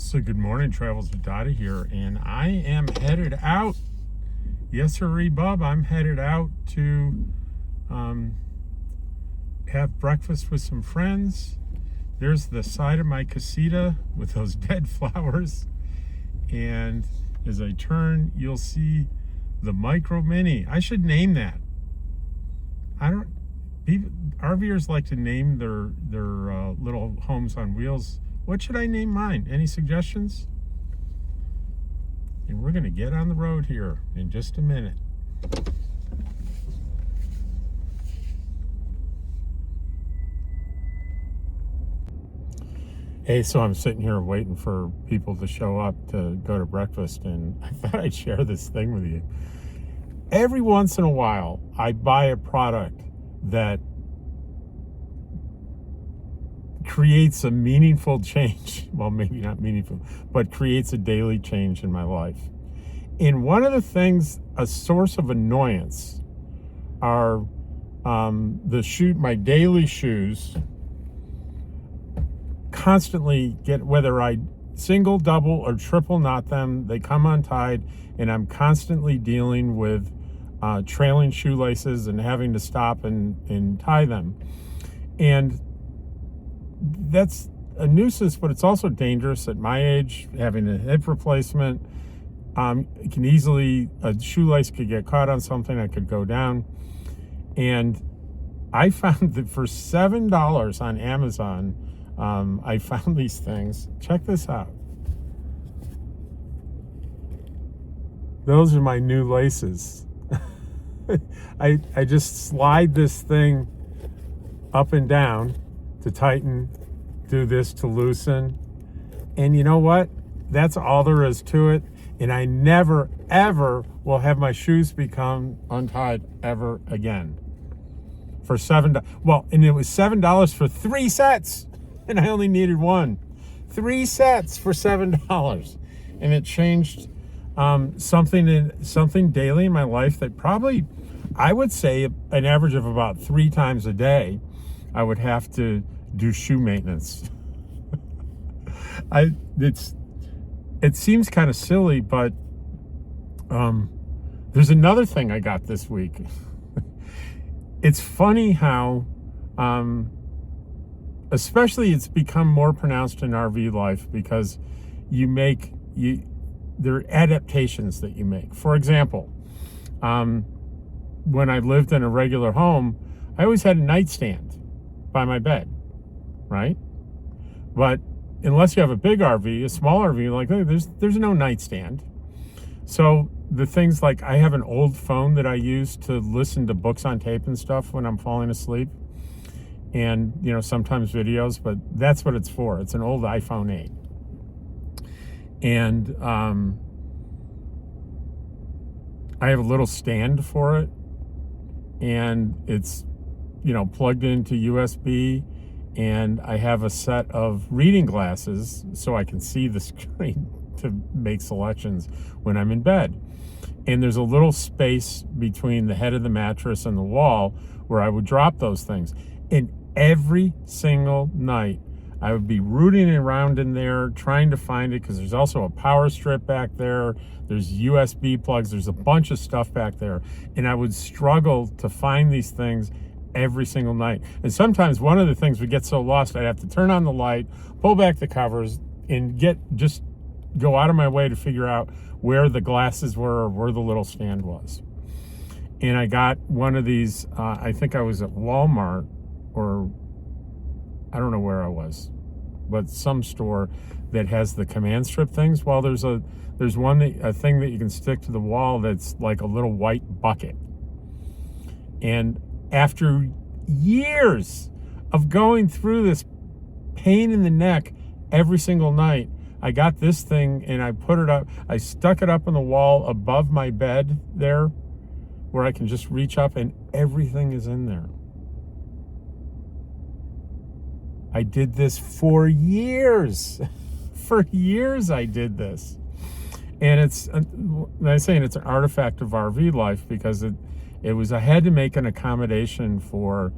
So good morning, Travels with Dottie here, and I am headed out. Yes, sirree, bub. I'm headed out to have breakfast with some friends. There's the side of my casita with those dead flowers, and as I turn, you'll see the Micro Mini. I should name that. RVers like to name their little homes on wheels. What should I name mine? Any suggestions? And we're going to get on the road here in just a minute. Hey, so I'm sitting here waiting for people to show up to go to breakfast, and I thought I'd share this thing with you. Every once in a while, I buy a product that creates a meaningful change. Well, maybe not meaningful, but creates a daily change in my life. And one of the things, a source of annoyance, are my daily shoes constantly get, whether I single, double, or triple knot them, they come untied, and I'm constantly dealing with trailing shoelaces and having to stop and tie them. And that's a nuisance, but it's also dangerous at my age, having a hip replacement. It can easily, a shoelace could get caught on something, I could go down. And I found that for $7 on Amazon, I found these things. Check this out. Those are my new laces. I just slide this thing up and down to tighten, do this to loosen. And you know what? That's all there is to it. And I never, ever will have my shoes become untied ever again. For $7. Well, and it was $7 for 3 sets. And I only needed one. 3 sets for $7. And it changed something daily in my life that probably, I would say, an average of about 3 times a day, I would have to do shoe maintenance. It seems kind of silly, but there's another thing I got this week. It's funny how, especially it's become more pronounced in RV life, because there are adaptations that you make. For example, when I lived in a regular home, I always had a nightstand by my bed, right? But unless you have a big RV, a small RV, like there's no nightstand. So the things like, I have an old phone that I use to listen to books on tape and stuff when I'm falling asleep, and sometimes videos, but that's what it's for. It's an old iPhone 8. And I have a little stand for it, and it's plugged into USB, and I have a set of reading glasses so I can see the screen to make selections when I'm in bed. And there's a little space between the head of the mattress and the wall where I would drop those things. And every single night I would be rooting around in there trying to find it, because there's also a power strip back there, there's USB plugs, there's a bunch of stuff back there, and I would struggle to find these things every single night. And sometimes one of the things would get so lost, I'd have to turn on the light, pull back the covers, and just go out of my way to figure out where the glasses were or where the little stand was. And I got one of these, I think I was at Walmart, or I don't know where I was, but some store that has the command strip things. Well, there's a thing that you can stick to the wall that's like a little white bucket. And after years of going through this pain in the neck every single night, I got this thing, and I put it up. I stuck it up on the wall above my bed there, where I can just reach up and everything is in there. I did this for years. For years I did this. And I'm saying it's an artifact of RV life, because I had to make an accommodation for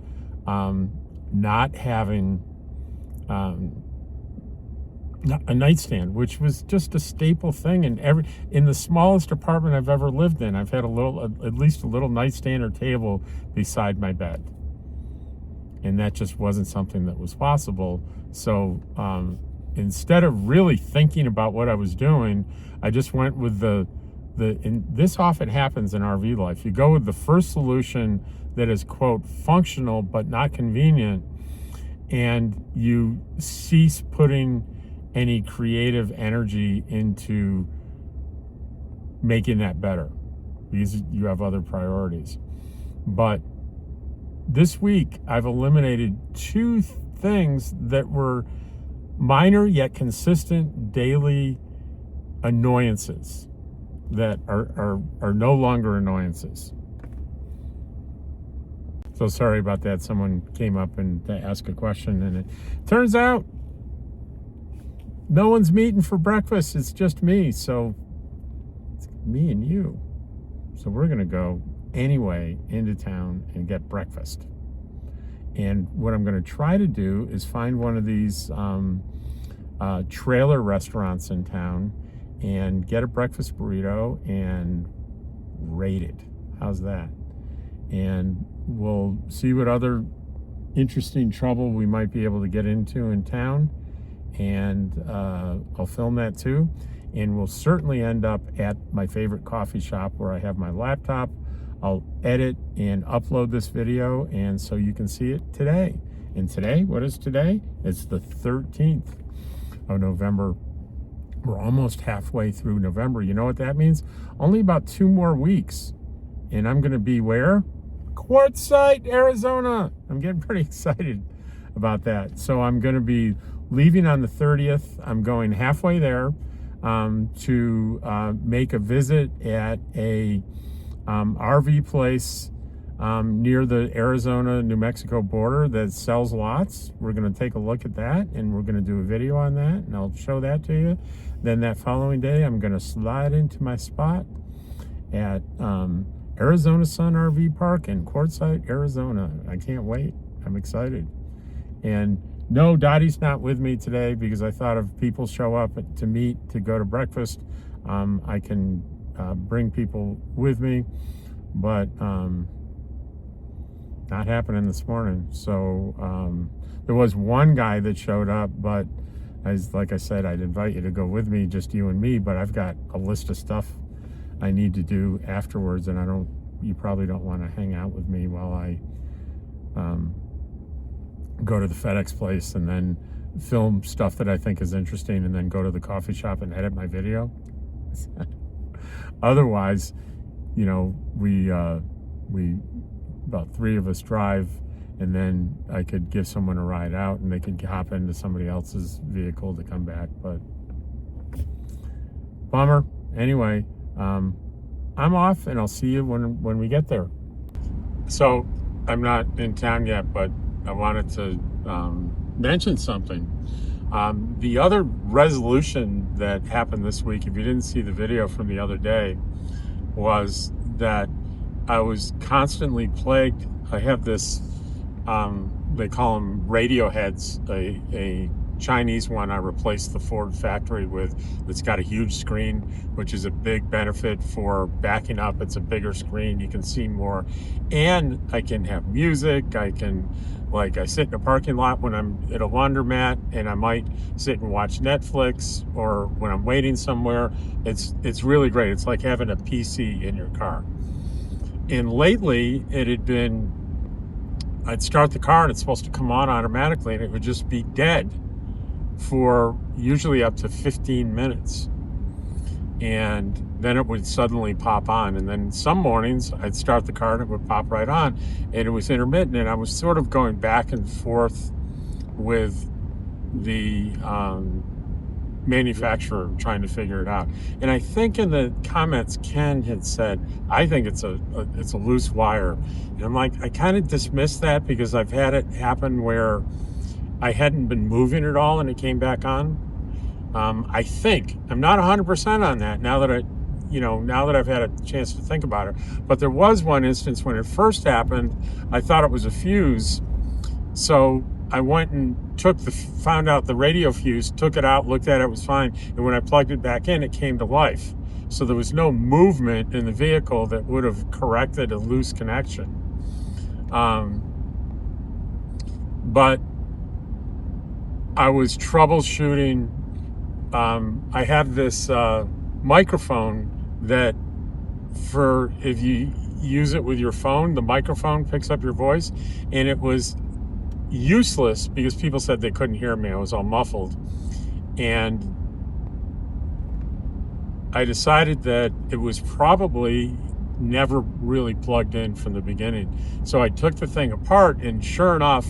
not having a nightstand, which was just a staple thing in the smallest apartment I've ever lived in. I've had at least a little nightstand or table beside my bed, and that just wasn't something that was possible. So instead of really thinking about what I was doing, I just went with and this often happens in RV life. You go with the first solution that is, quote, functional but not convenient, and you cease putting any creative energy into making that better because you have other priorities. But this week, I've eliminated two things that were minor yet consistent daily annoyances that are no longer annoyances. So sorry about that. Someone came up and to ask a question, and it turns out no one's meeting for breakfast. It's just me. So it's me and you. So we're going to go anyway into town and get breakfast. And what I'm going to try to do is find one of these trailer restaurants in town and get a breakfast burrito and rate it. How's that? And we'll see what other interesting trouble we might be able to get into in town. And I'll film that too. And we'll certainly end up at my favorite coffee shop where I have my laptop. I'll edit and upload this video, and so you can see it today. And today, what is today? It's the 13th of November. We're almost halfway through November. You know what that means? Only about 2 more weeks. And I'm going to be where? Quartzsite, Arizona. I'm getting pretty excited about that. So I'm going to be leaving on the 30th. I'm going halfway there to make a visit at a RV place near the Arizona-New Mexico border that sells lots. We're going to take a look at that, and we're going to do a video on that, and I'll show that to you. Then that following day, I'm going to slide into my spot at Arizona Sun RV Park in Quartzsite, Arizona. I can't wait. I'm excited. And no, Dottie's not with me today because I thought if people show up to meet to go to breakfast, I can bring people with me, but not happening this morning. So there was one guy that showed up, but like I said, I'd invite you to go with me, just you and me, but I've got a list of stuff I need to do afterwards, and you probably don't want to hang out with me while I go to the FedEx place and then film stuff that I think is interesting and then go to the coffee shop and edit my video. Otherwise, you know, we about 3 of us drive, and then I could give someone a ride out and they could hop into somebody else's vehicle to come back. But bummer. Anyway, I'm off, and I'll see you when we get there. So I'm not in town yet, but I wanted to mention something. The other resolution that happened this week, if you didn't see the video from the other day, was that I was constantly plagued. I have this, they call them radio heads, a Chinese one I replaced the Ford factory with. It's got a huge screen, which is a big benefit for backing up. It's a bigger screen, you can see more, and I can have music. I can, like, I sit in a parking lot when I'm at a laundromat, and I might sit and watch Netflix, or when I'm waiting somewhere. It's really great. It's like having a PC in your car. And lately it had been, I'd start the car and it's supposed to come on automatically, and it would just be dead for usually up to 15 minutes. And then it would suddenly pop on. And then some mornings I'd start the car and it would pop right on, and it was intermittent. And I was sort of going back and forth with the manufacturer trying to figure it out. And I think in the comments Ken had said, I think it's a loose wire. And I'm like, I kind of dismissed that because I've had it happen where I hadn't been moving at all and it came back on. I think I'm not 100% on that now that I've had a chance to think about it. But there was one instance when it first happened, I thought it was a fuse. So I went and found out the radio fuse, took it out, looked at it, was fine. And when I plugged it back in, it came to life. So there was no movement in the vehicle that would have corrected a loose connection. But I was troubleshooting. I have this microphone that, if you use it with your phone, the microphone picks up your voice, and it was useless because people said they couldn't hear me. I was all muffled. And I decided that it was probably never really plugged in from the beginning. So I took the thing apart, and sure enough,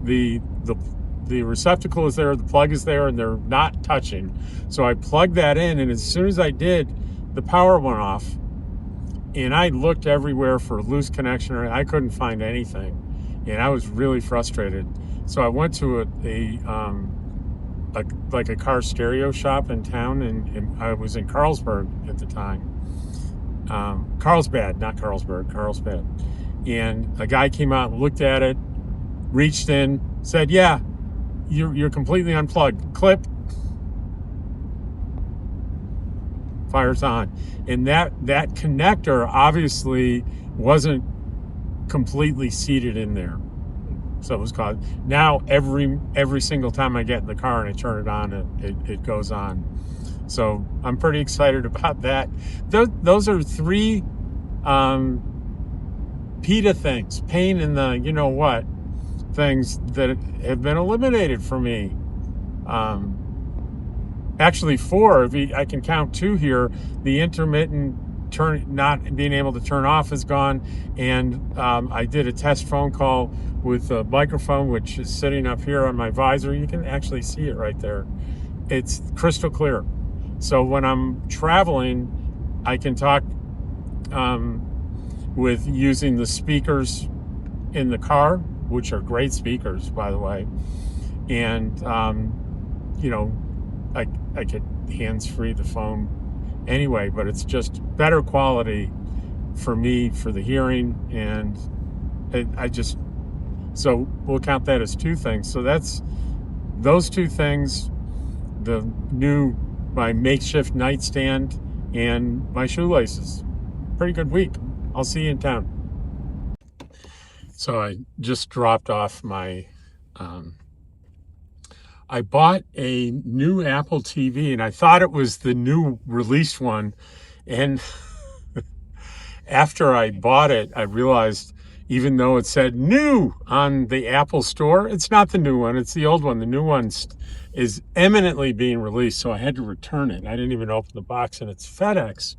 the receptacle is there, the plug is there, and they're not touching. So I plugged that in, and as soon as I did, the power went off. And I looked everywhere for a loose connection, and I couldn't find anything. And I was really frustrated. So I went to a car stereo shop in town, and I was in Carlsbad at the time. Carlsbad, not Carlsberg, Carlsbad. And a guy came out and looked at it, reached in, said, "Yeah, you're completely unplugged. Clip." Fires on. And that connector obviously wasn't completely seated in there. So it was caused. Now every single time I get in the car and I turn it on, it goes on. So I'm pretty excited about that. Those are three PETA things, pain in the you know what things that have been eliminated for me. Actually, four. I can count two here. The intermittent not being able to turn off is gone, and I did a test phone call with a microphone, which is sitting up here on my visor. You can actually see it right there. It's crystal clear. So when I'm traveling, I can talk with using the speakers in the car, which are great speakers, by the way, and I get hands-free the phone anyway, but it's just better quality for me for the hearing, and so we'll count that as two things. So that's those two things, my makeshift nightstand and my shoelaces. Pretty good week. I'll see you in town. So I just dropped off my I bought a new Apple TV, and I thought it was the new released one. And after I bought it, I realized, even though it said new on the Apple Store, it's not the new one, it's the old one. The new one is imminently being released, so I had to return it. I didn't even open the box, and it's FedEx.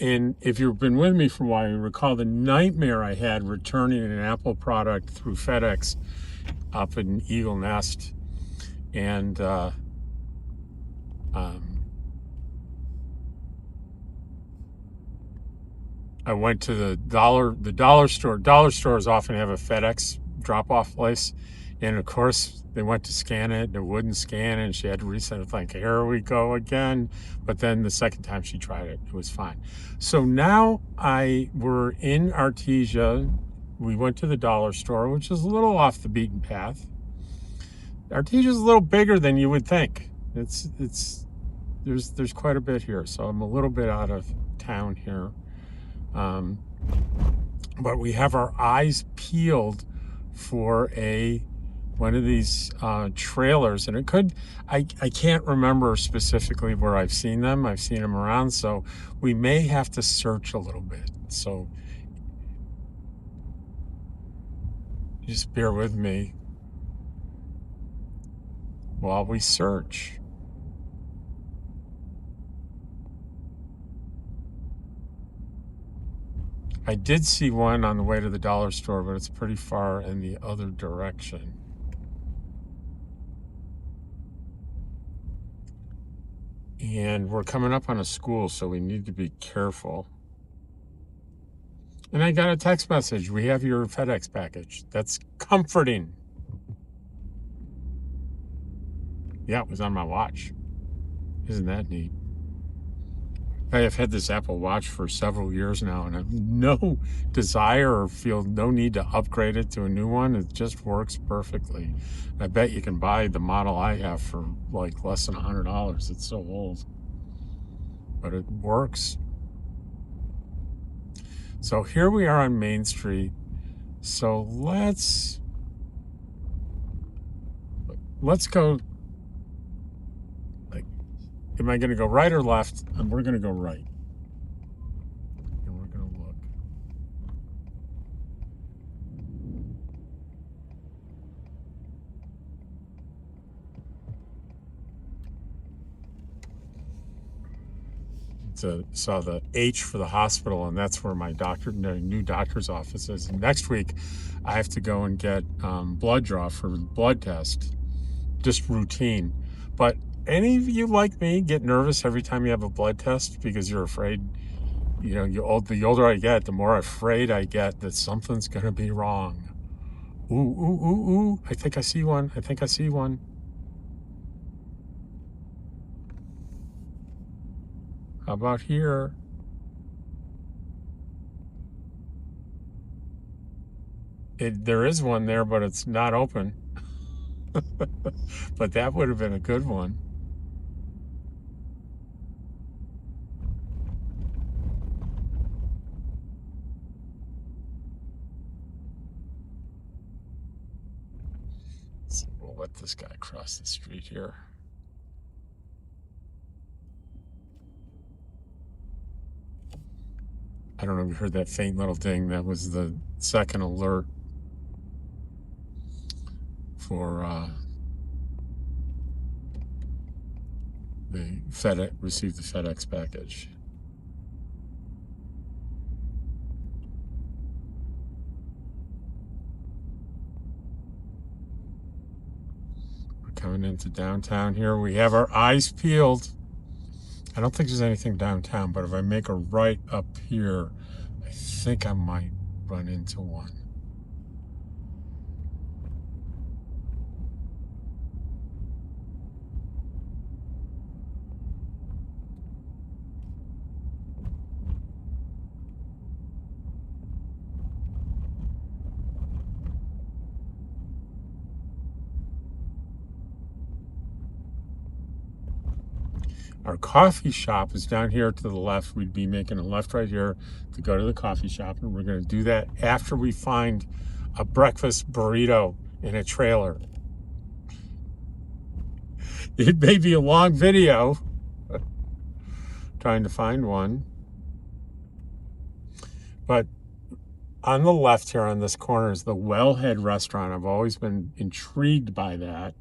And if you've been with me for a while, you recall the nightmare I had returning an Apple product through FedEx up in Eagle Nest. And I went to the dollar store. Dollar stores often have a FedEx drop-off place, and of course they went to scan it and it wouldn't scan, and she had to reset it. Like, here we go again. But then the second time she tried it, it was fine. So now we're in Artesia. We went to the dollar store, which is a little off the beaten path. Artesia's a little bigger than you would think. There's quite a bit here, so I'm a little bit out of town here. But we have our eyes peeled for one of these trailers, and I can't remember specifically where I've seen them. I've seen them around, so we may have to search a little bit. So just bear with me while we search. I did see one on the way to the dollar store, but it's pretty far in the other direction. And we're coming up on a school, so we need to be careful. And I got a text message. We have your FedEx package. That's comforting. Yeah, it was on my watch. Isn't that neat? I have had this Apple Watch for several years now, and I have no desire or feel no need to upgrade it to a new one. It just works perfectly. I bet you can buy the model I have for like less than $100. It's so old, but it works. So here we are on Main Street. So let's go. Like, am I going to go right or left? And we're going to go right. And we're going to look. Saw the H for the hospital, and that's where my new doctor's office is. And next week, I have to go and get blood draw for blood test, just routine. But any of you like me get nervous every time you have a blood test because you're afraid? You know, the older I get, the more afraid I get that something's going to be wrong. Ooh, ooh, ooh, ooh! I think I see one. I think I see one. How about here? There is one there, but it's not open. But that would have been a good one. So we'll let this guy cross the street here. I don't know if you heard that faint little ding. That was the second alert for the FedEx, received the FedEx package. We're coming into downtown here. We have our eyes peeled. I don't think there's anything downtown, but if I make a right up here, I think I might run into one. Our coffee shop is down here to the left. We'd be making a left right here to go to the coffee shop, and we're going to do that after we find a breakfast burrito in a trailer. It may be a long video trying to find one, but on the left here on this corner is the Wellhead restaurant. I've always been intrigued by that.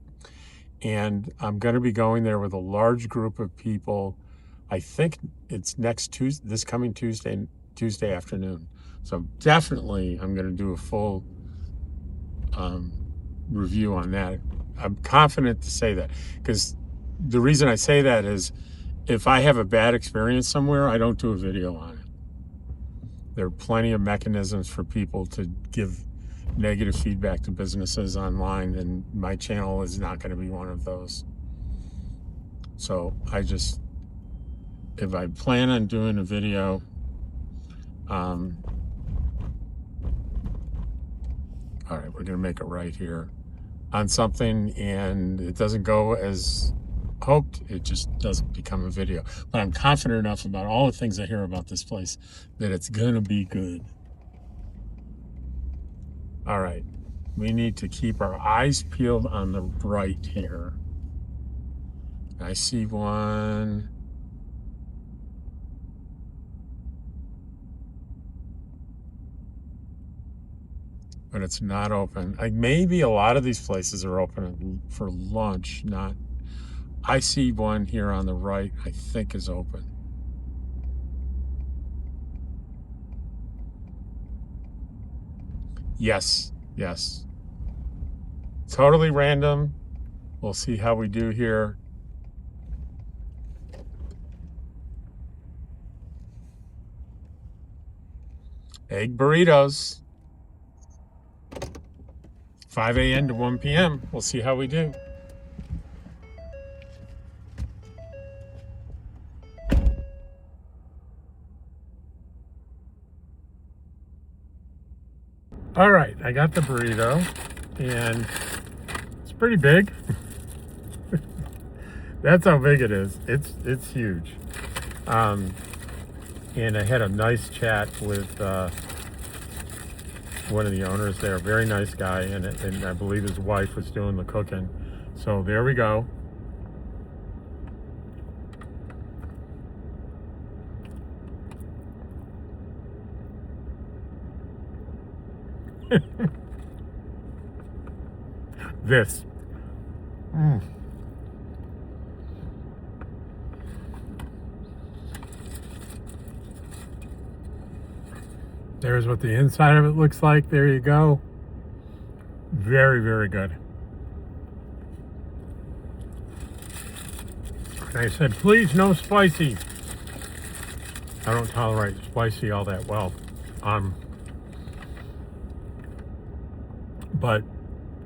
And I'm going to be going there with a large group of people. I think it's next Tuesday, this coming Tuesday afternoon. So definitely I'm going to do a full review on that. I'm confident to say that, because the reason I say that is if I have a bad experience somewhere, I don't do a video on it. There are plenty of mechanisms for people to give negative feedback to businesses online, and my channel is not going to be one of those. So if I plan on doing a video, all right, we're going to make it right here on something, and it doesn't go as hoped, it just doesn't become a video. But I'm confident enough about all the things I hear about this place that it's going to be good. All right, we need to keep our eyes peeled on the right here. I see one. But it's not open. Maybe a lot of these places are open for lunch, not. I see one here on the right, I think is open. Yes, yes. Totally random. We'll see how we do here. Egg burritos. 5 a.m. to 1 p.m. We'll see how we do. All right, I got the burrito, and it's pretty big. That's how big it is. It's huge. Um, and I had a nice chat with one of the owners there. Very nice guy, and I believe his wife was doing the cooking. So there we go. This. Mm. There's what the inside of it looks like. There you go. Very, very good. And I said, please, no spicy. I don't tolerate spicy all that well. But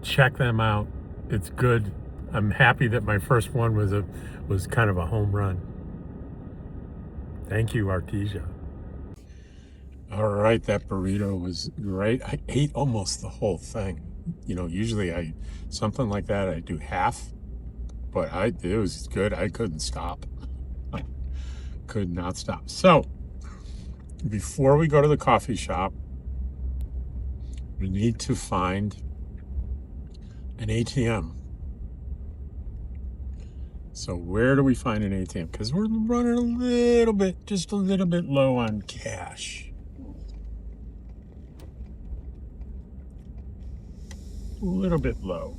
check them out. It's good. I'm happy that my first one was kind of a home run. Thank you, Artesia. All right, that burrito was great. I ate almost the whole thing. You know, usually something like that I do half, but it was good. I couldn't stop. I could not stop. So before we go to the coffee shop, we need to find an ATM. So where do we find an ATM? Because we're running just a little bit low on cash. A little bit low.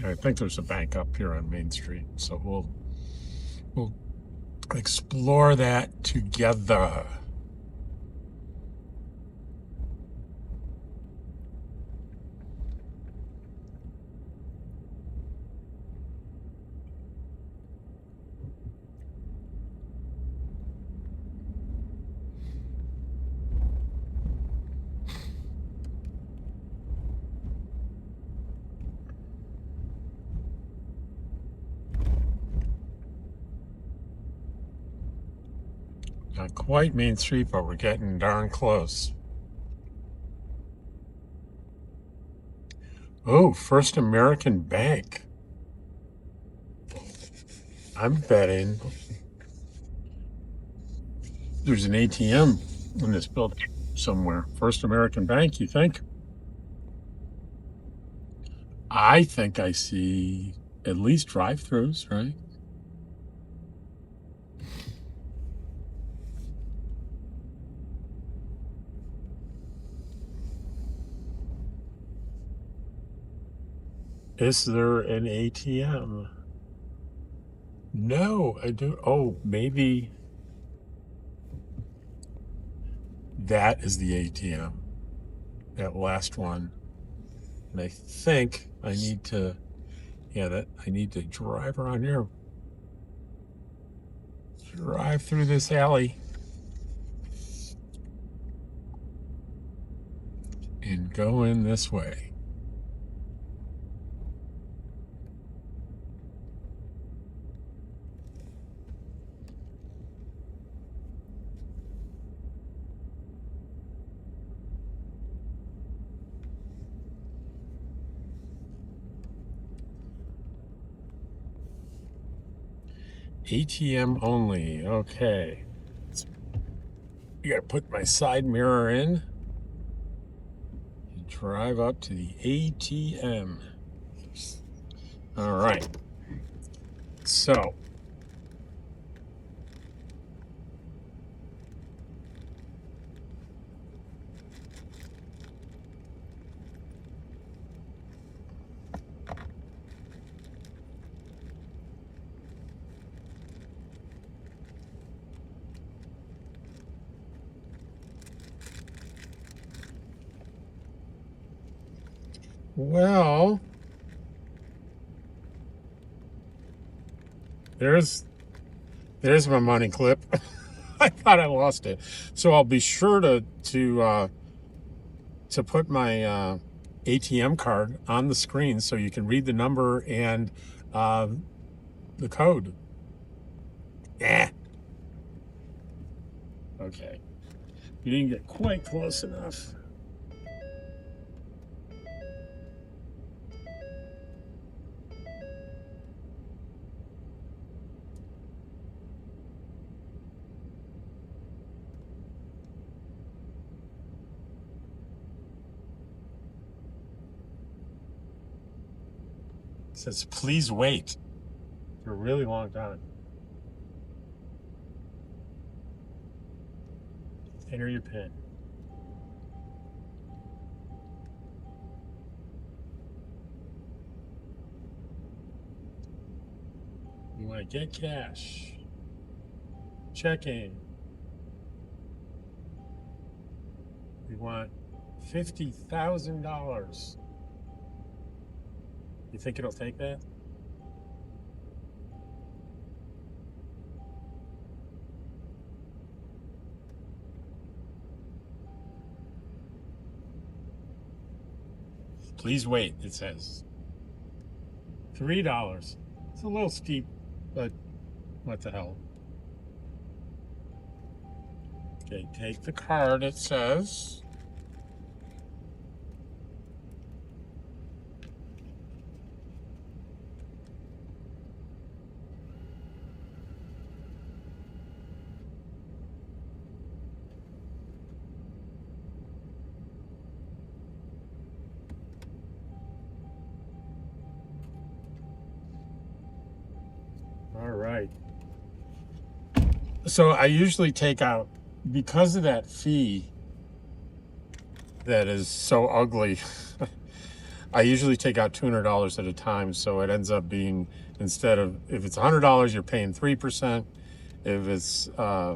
I think there's a bank up here on Main Street, so we'll explore that together. Not quite Main Street, but we're getting darn close. Oh, First American Bank. I'm betting there's an ATM in this building somewhere. First American Bank, you think? I think I see at least drive-throughs, right? Is there an ATM? No, I do. Oh, maybe that is the ATM. That last one. And I think I need to, I need to drive around here. Drive through this alley. And go in this way. ATM only. Okay. I gotta put my side mirror in and drive up to the ATM. All right. So, well, there's my money clip. I thought I lost it, so I'll be sure to put my ATM card on the screen so you can read the number and the code. Yeah. Okay. You didn't get quite close enough. says, please wait for a really long time. Enter your PIN. You want to get cash. Checking. We want $50,000. You think it'll take that? Please wait, it says. $3. It's a little steep, but what the hell? Okay, take the card, it says. All right. So I usually take out, because of that fee that is so ugly, I usually take out $200 at a time. So it ends up being, instead of, if it's $100, you're paying 3%. If it's $200,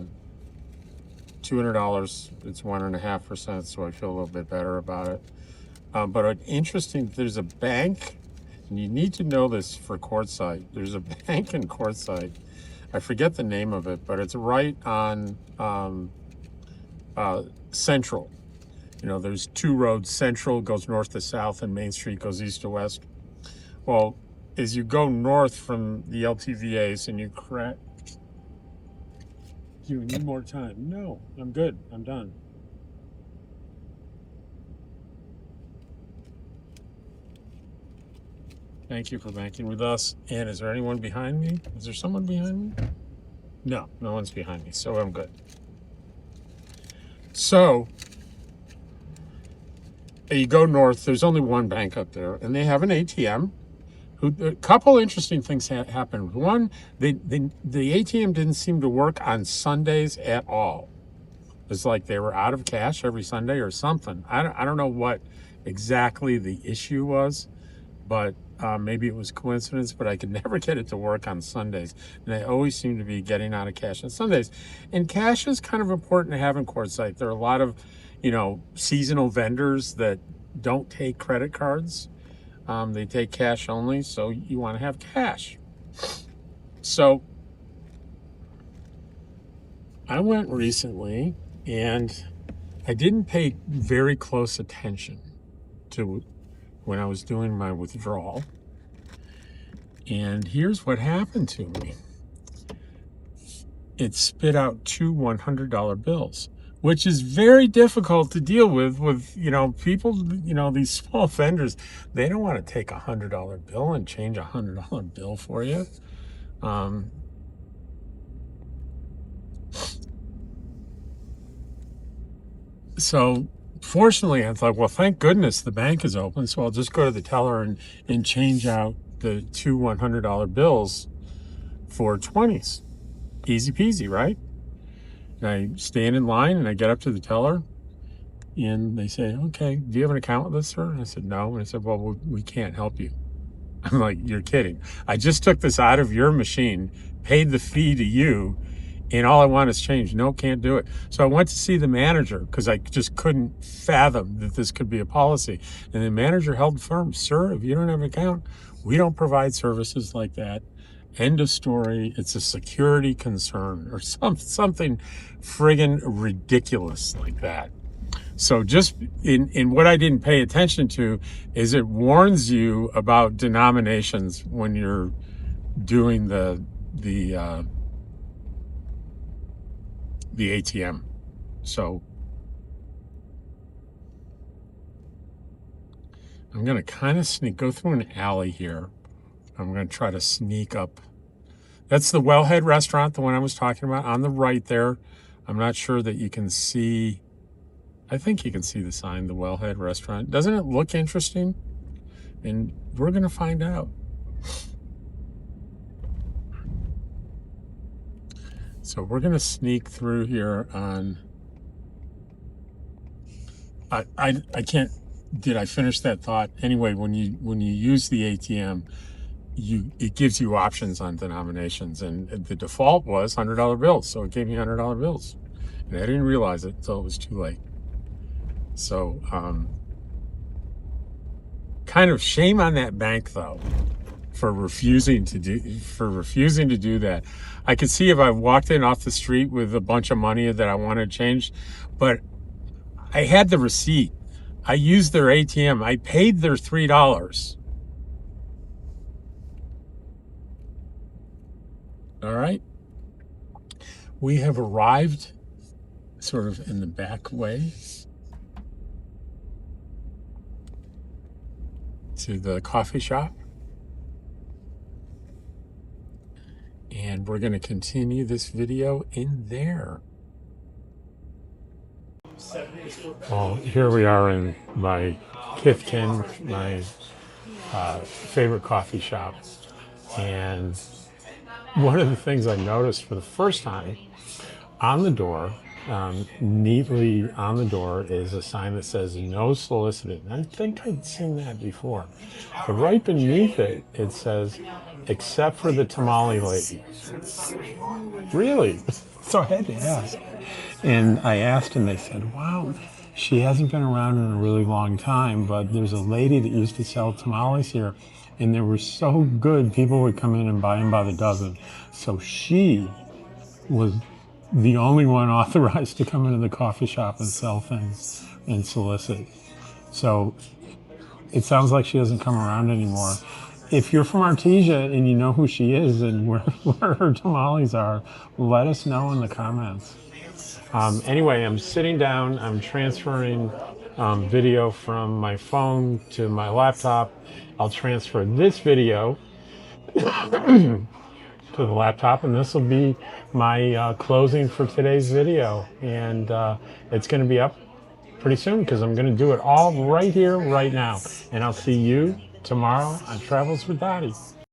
it's 1.5%. So I feel a little bit better about it. But interesting, there's a bank, and you need to know this for Quartzsite. There's a bank in Quartzsite. I forget the name of it, but it's right on Central. You know, there's two roads. Central goes north to south, and Main Street goes east to west. Well, as you go north from the LTVAs and you correct, you need more time. No, I'm good. I'm done. Thank you for banking with us. And is there anyone behind me? Is there someone behind me? No, no one's behind me, so I'm good. So you go north, there's only one bank up there, and they have an ATM. A couple interesting things happened. One, the ATM didn't seem to work on Sundays at all. It's like they were out of cash every Sunday or something. I don't know what exactly the issue was, but maybe it was coincidence, but I could never get it to work on Sundays. And I always seem to be getting out of cash on Sundays. And cash is kind of important to have in Quartzsite. There are a lot of, seasonal vendors that don't take credit cards. They take cash only, so you want to have cash. So I went recently, and I didn't pay very close attention to when I was doing my withdrawal. And here's what happened to me. It spit out two $100 bills, which is very difficult to deal with people, these small vendors. They don't want to take a $100 bill and change a $100 bill for you. So fortunately, I thought, well, thank goodness the bank is open, so I'll just go to the teller and change out the two $100 bills for 20s. Easy peasy, right? And I stand in line, and I get up to the teller, and they say, okay, do you have an account with us, sir? And I said, no. And I said, well, we can't help you. I'm like, you're kidding. I just took this out of your machine, paid the fee to you, and all I want is change. No, can't do it. So I went to see the manager because I just couldn't fathom that this could be a policy. And the manager held firm. Sir, if you don't have an account, we don't provide services like that. End of story. It's a security concern or something friggin' ridiculous like that. So just in what I didn't pay attention to is it warns you about denominations when you're doing the ATM. So I'm going to kind of go through an alley here. I'm going to try to sneak up. That's the Wellhead restaurant, the one I was talking about on the right there. I'm not sure that you can see. I think you can see the sign, the Wellhead restaurant. Doesn't it look interesting? And we're going to find out. So we're gonna sneak through here on. I can't. Did I finish that thought? Anyway, when you use the ATM, it gives you options on denominations, and the default was $100 bills, so it gave me $100 bills, and I didn't realize it until it was too late. So kind of shame on that bank though for refusing to do that. I could see if I walked in off the street with a bunch of money that I wanted changed, but I had the receipt. I used their ATM. I paid their $3. All right. We have arrived sort of in the back way to the coffee shop. And we're going to continue this video in there. Well, here we are in my Kithkin, my favorite coffee shop. And one of the things I noticed for the first time on the door, neatly on the door, is a sign that says no solicited. And I think I'd seen that before. But right beneath it, it says, except for the tamale lady. Really? So I had to ask. And I asked, and they said, wow, she hasn't been around in a really long time, but there's a lady that used to sell tamales here, and they were so good, people would come in and buy them by the dozen. So she was the only one authorized to come into the coffee shop and sell things and solicit. So it sounds like she doesn't come around anymore. If you're from Artesia and you know who she is and where her tamales are, let us know in the comments. Anyway, I'm sitting down, I'm transferring video from my phone to my laptop. I'll transfer this video to the laptop, and this will be my closing for today's video. And it's going to be up pretty soon because I'm going to do it all right here, right now. And I'll see you tomorrow on Travels with Dottie.